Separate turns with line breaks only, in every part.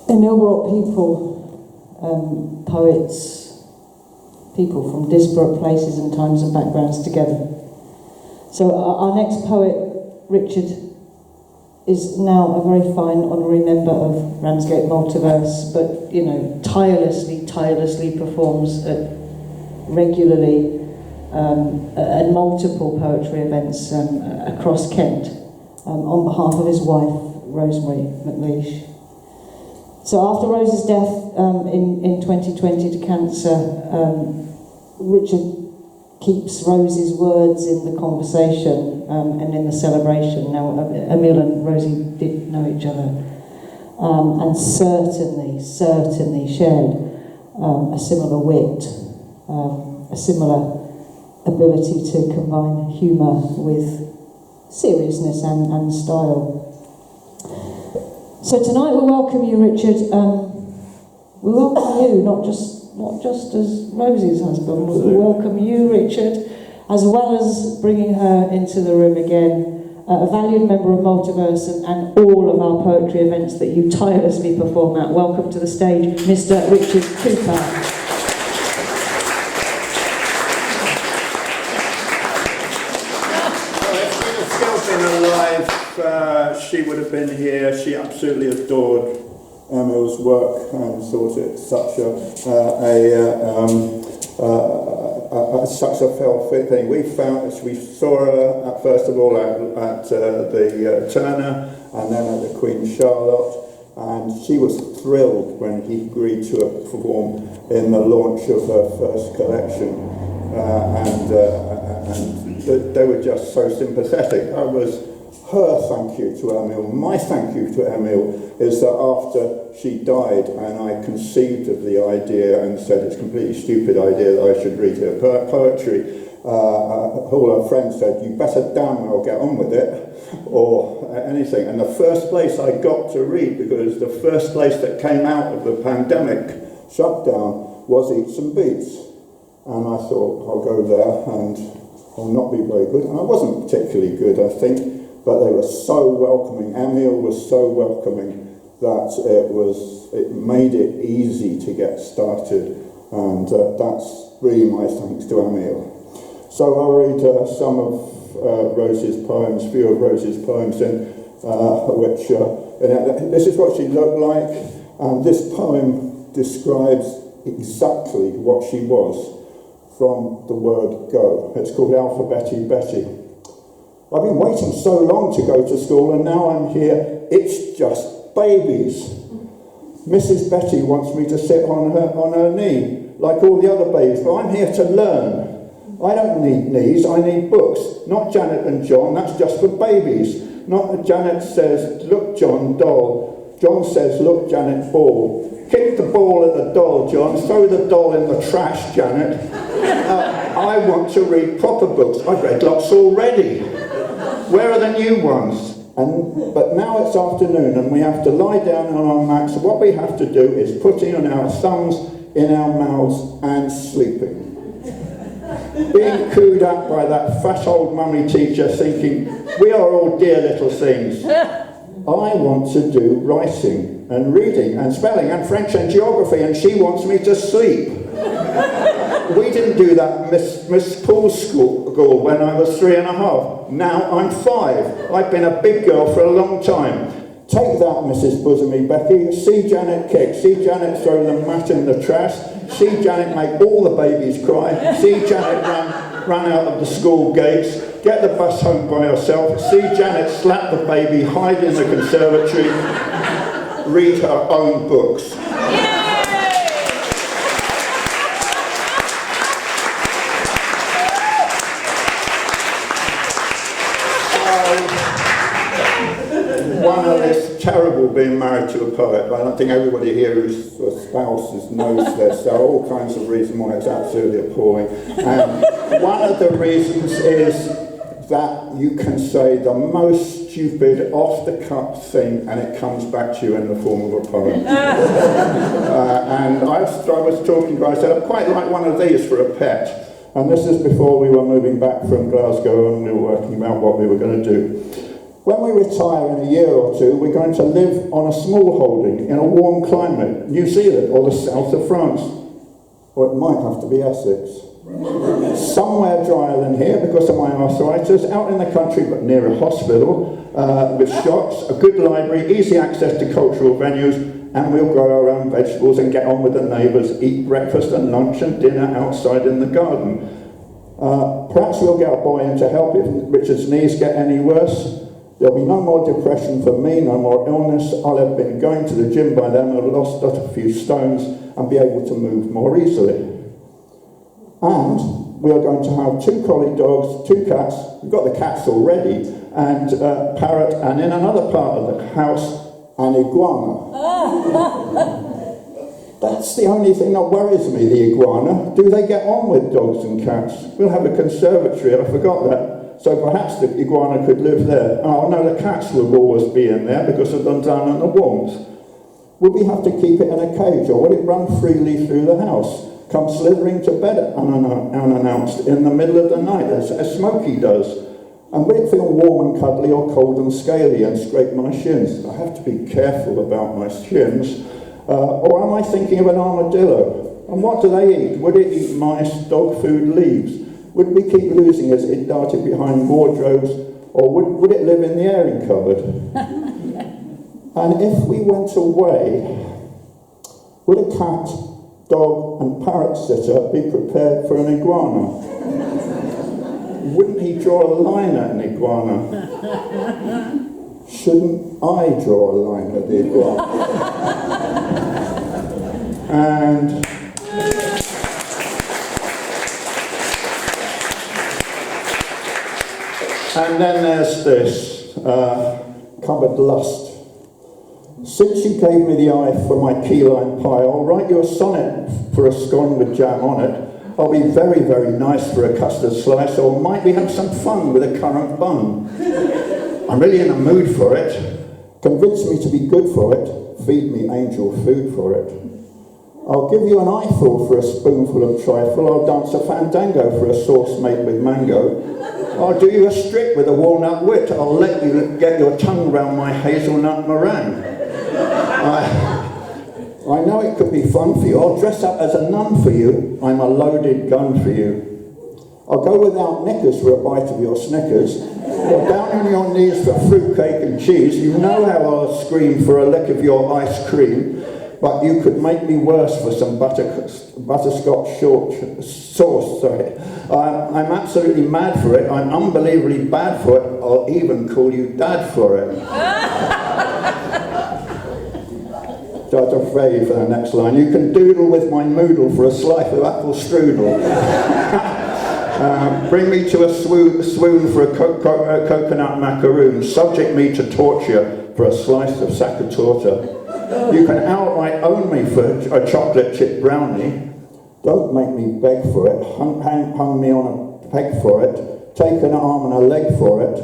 Emile brought poets, people from disparate places and times and backgrounds together. So our next poet, Richard, is now a very fine honorary member of Ramsgate Multiverse, but, you know, tirelessly performs regularly at multiple poetry events across Kent on behalf of his wife, Rosemary McLeish. So after Rose's death in 2020 to cancer, Richard keeps Rose's words in the conversation and in the celebration. Now, Emile and Rosie did know each other, and certainly shared a similar wit, a similar ability to combine humour with seriousness and style. So tonight we welcome you, Richard. We welcome you, not just as Rosie's husband. We welcome you, Richard, as well as bringing her into the room again, a valued member of Multiverse and all of our poetry events that you tirelessly perform at. Welcome to the stage, Mr. Richard Cooper.
She would have been here. She absolutely adored Emile's work and thought it such a fell-fit thing. We saw her first of all at the Turner and then at the Queen Charlotte, and she was thrilled when he agreed to perform in the launch of her first collection, and they were just so sympathetic. I was her thank you to Emile. My thank you to Emile is that after she died and I conceived of the idea and said it's a completely stupid idea that I should read her poetry, all her friends said, you better damn well get on with it, or anything. And the first place I got to read, because the first place that came out of the pandemic shutdown was Eats and Beats. And I thought, I'll go there and I'll not be very good. And I wasn't particularly good, I think. But they were so welcoming. Emile was so welcoming that it made it easy to get started, and that's really my thanks to Emile. So I'll read some of Rose's poems, a few of Rose's poems, which this is what she looked like, and this poem describes exactly what she was from the word go. It's called Alphabetty Betty. I've been waiting so long to go to school, and now I'm here. It's just babies. Mrs. Betty wants me to sit on her knee, like all the other babies, but I'm here to learn. I don't need knees, I need books. Not Janet and John, that's just for babies. Not Janet says, look John, doll. John says, look Janet, ball. Kick the ball at the doll, John. Throw the doll in the trash, Janet. I want to read proper books. I've read lots already. Where are the new ones? But now it's afternoon and we have to lie down on our mats. So what we have to do is putting on our thumbs in our mouths and sleeping. Being cooed at by that fat old mummy teacher thinking, we are all dear little things. I want to do writing and reading and spelling and French and geography, and she wants me to sleep. We didn't do that Miss Paul's school when I was 3.5. Now I'm 5. I've been a big girl for a long time. Take that, Mrs. Bosomy Becky. See Janet kick. See Janet throw the mat in the trash. See Janet make all the babies cry. See Janet run out of the school gates. Get the bus home by herself. See Janet slap the baby, hide in the conservatory, read her own books. It's terrible being married to a poet, but I don't think everybody here who's a spouse knows this. There are all kinds of reasons why it's absolutely appalling. And one of the reasons is that you can say the most stupid, off-the-cuff thing and it comes back to you in the form of a poem. And I was talking to her, I said, I'd quite like one of these for a pet. And this is before we were moving back from Glasgow and we were working out what we were going to do. When we retire in a year or two, we're going to live on a small holding in a warm climate, New Zealand or the south of France. Or it might have to be Essex. Somewhere drier than here because of my arthritis, out in the country but near a hospital, with shops, a good library, easy access to cultural venues, and we'll grow our own vegetables and get on with the neighbours, eat breakfast and lunch and dinner outside in the garden. Perhaps we'll get a boy in to help if Richard's knees get any worse. There'll be no more depression for me, no more illness. I'll have been going to the gym by then, I'll have lost a few stones and be able to move more easily. And we are going to have 2 collie dogs, 2 cats, we've got the cats already, and a parrot, and in another part of the house, an iguana. That's the only thing that worries me, the iguana. Do they get on with dogs and cats? We'll have a conservatory, I forgot that. So perhaps the iguana could live there. Oh no, the cats will always be in there because of the down and the warmth. Would we have to keep it in a cage, or would it run freely through the house? Come slithering to bed unannounced in the middle of the night, as Smokey does. And would it feel warm and cuddly or cold and scaly and scrape my shins? I have to be careful about my shins. Or am I thinking of an armadillo? And what do they eat? Would it eat mice, dog food, leaves? Would we keep losing as it darted behind wardrobes? Or would it live in the airing cupboard? And if we went away, would a cat, dog and parrot sitter be prepared for an iguana? Wouldn't he draw a line at an iguana? Shouldn't I draw a line at the iguana? And then there's this, cupboard lust. Since you gave me the eye for my key lime pie, I'll write you a sonnet for a scone with jam on it. I'll be very, very nice for a custard slice, or might we have some fun with a currant bun? I'm really in a mood for it. Convince me to be good for it. Feed me angel food for it. I'll give you an eyeful for a spoonful of trifle. I'll dance a fandango for a sauce made with mango. I'll do you a strip with a walnut wit. I'll let you get your tongue round my hazelnut meringue. I know it could be fun for you. I'll dress up as a nun for you. I'm a loaded gun for you. I'll go without knickers for a bite of your Snickers. Or down on your knees for fruitcake and cheese. You know how I'll scream for a lick of your ice cream. But you could make me worse for some butterscotch sauce. Sorry. I'm absolutely mad for it. I'm unbelievably bad for it. I'll even call you Dad for it. Start afraid for the next line. You can doodle with my moodle for a slice of apple strudel. Bring me to a swoon for a coconut macaroon. Subject me to torture for a slice of sacatorta. You can outright own me for a chocolate chip brownie. Don't make me beg for it. Hung me on a peg for it. Take an arm and a leg for it.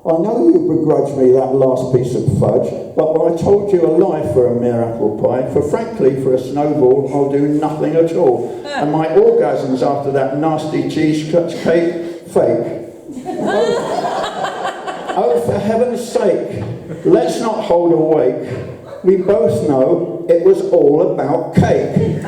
I know you begrudge me that last piece of fudge, but I told you a lie for a mere apple pie. For frankly, for a snowball, I'll do nothing at all. And my orgasms after that nasty cheesecake, fake. Oh, for heaven's sake, let's not hold awake. We both know it was all about cake.